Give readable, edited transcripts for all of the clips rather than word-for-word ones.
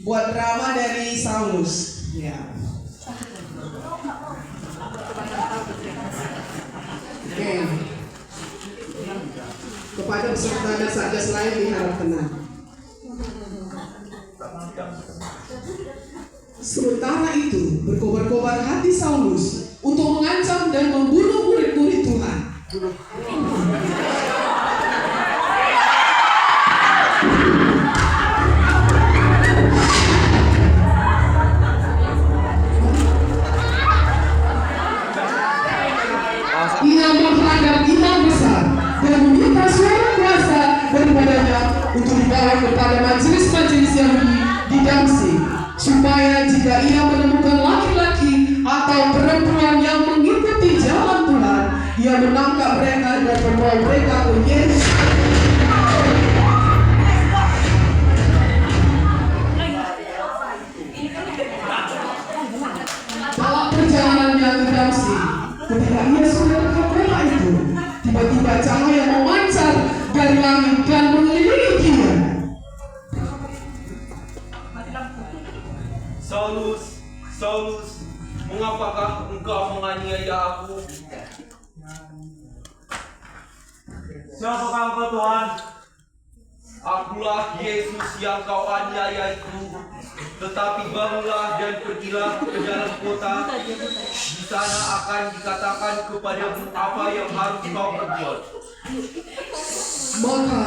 buat drama dari Saulus. Ya. Oke. Kepada peserta dan satgas lain diharap tenang. Sementara itu, berkobar-kobar hati Saulus untuk mengancam dan membunuh murid-murid Tuhan. Ia menghadap imam besar dan meminta suara kuasa daripadanya untuk dibawa kepada majelis-majelis Yahudi di Damsyik, supaya jika ia menemukan laki-laki atau perempuan yang mengikuti jalan Tuhan, ia menangkap mereka dan membawa mereka ke Yerusalem. Dalam perjalanannya ke Damsyik, ketika ia sudah dekat kota itu, tiba-tiba cahaya memancar dari langit dan mengelilingi dia. Saulus, Saulus, mengapakah engkau menganiaya aku? Siapakah engkau, Tuhan? Akulah Yesus yang kau aniaya itu. Tetapi bangunlah dan pergilah ke dalam kota. Di sana akan dikatakan kepadamu apa yang harus kau perbuat. Maka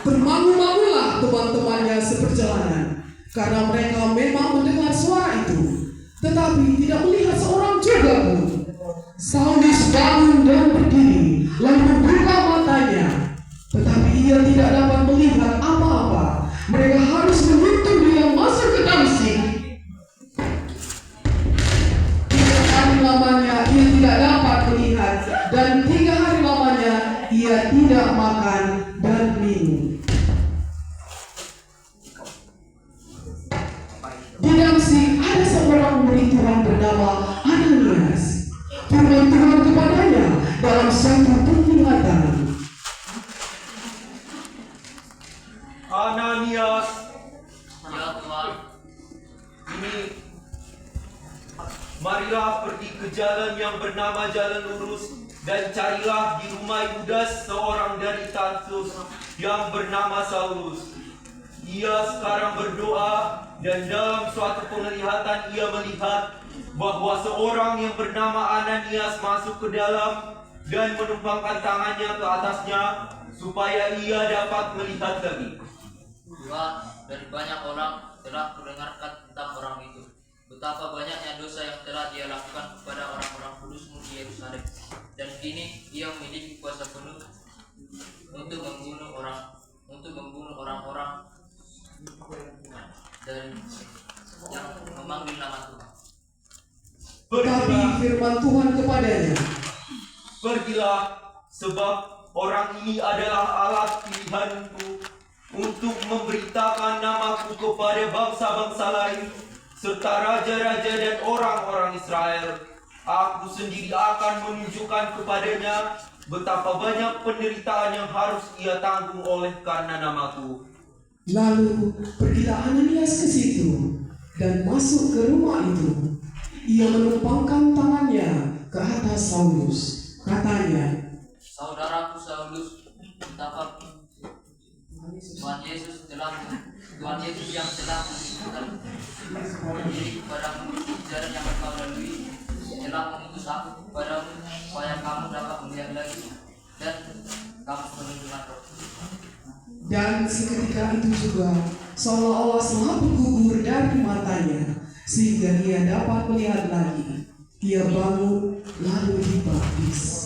termangu-mangulah teman-temannya seperjalanan, karena mereka memang mendengar suara itu, tetapi tidak melihat seorang juga pun. Saulus bangun dan berdiri, lalu membuka matanya, tetapi ia tidak dapat melihat apa-apa. Mereka harus menuntun dia masuk ke Damsyik. 3 hari lamanya ia tidak dapat melihat, dan 3 hari lamanya ia tidak makan dan minum. Di Damsyik ada seorang murid Tuhan bernama Ananias. Firman Tuhan kepadanya dalam satu penglihatan. Ananias, Ya Tuhan, ini marilah pergi ke jalan yang bernama Jalan Lurus dan carilah di rumah Yudas seorang dari Tarsus yang bernama Saulus. Ia sekarang berdoa dan dalam suatu penglihatan ia melihat bahwa seorang yang bernama Ananias masuk ke dalam dan menumpangkan tangannya ke atasnya supaya ia dapat melihat lagi. Tuhan, dari banyak orang telah mendengarkan tentang orang itu, betapa banyaknya dosa yang telah dia lakukan kepada orang-orang kudus-Mu di Yerusalem, dan kini ia memiliki kuasa penuh untuk membunuh orang-orang dan yang memanggil nama Tuhan. Tetapi firman Tuhan kepadanya, Pergilah, sebab orang ini adalah alat pilihanku untuk memberitakan namaku kepada bangsa-bangsa lain, serta raja-raja dan orang-orang Israel. Aku sendiri akan menunjukkan kepadanya betapa banyak penderitaan yang harus ia tanggung oleh karena namaku. lalu pergilah Ananias ke situ dan masuk ke rumah itu. Ia menumpangkan tangannya ke atas Saulus. Katanya, Saudaraku Saulus, betapa Tuhan Yesus yang telah menunjukkan diri kepadamu di jalan yang engkau lalui, telah mengutus aku kepadamu supaya kamu dapat melihat lagi dan kamu penuh dengan roh. dan seketika itu juga seolah-olah selaput gugur dari matanya, sehingga ia dapat melihat lagi. Ia bangun lalu dibaptis.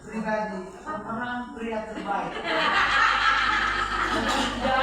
Pribadi orang pria terbaik. Dia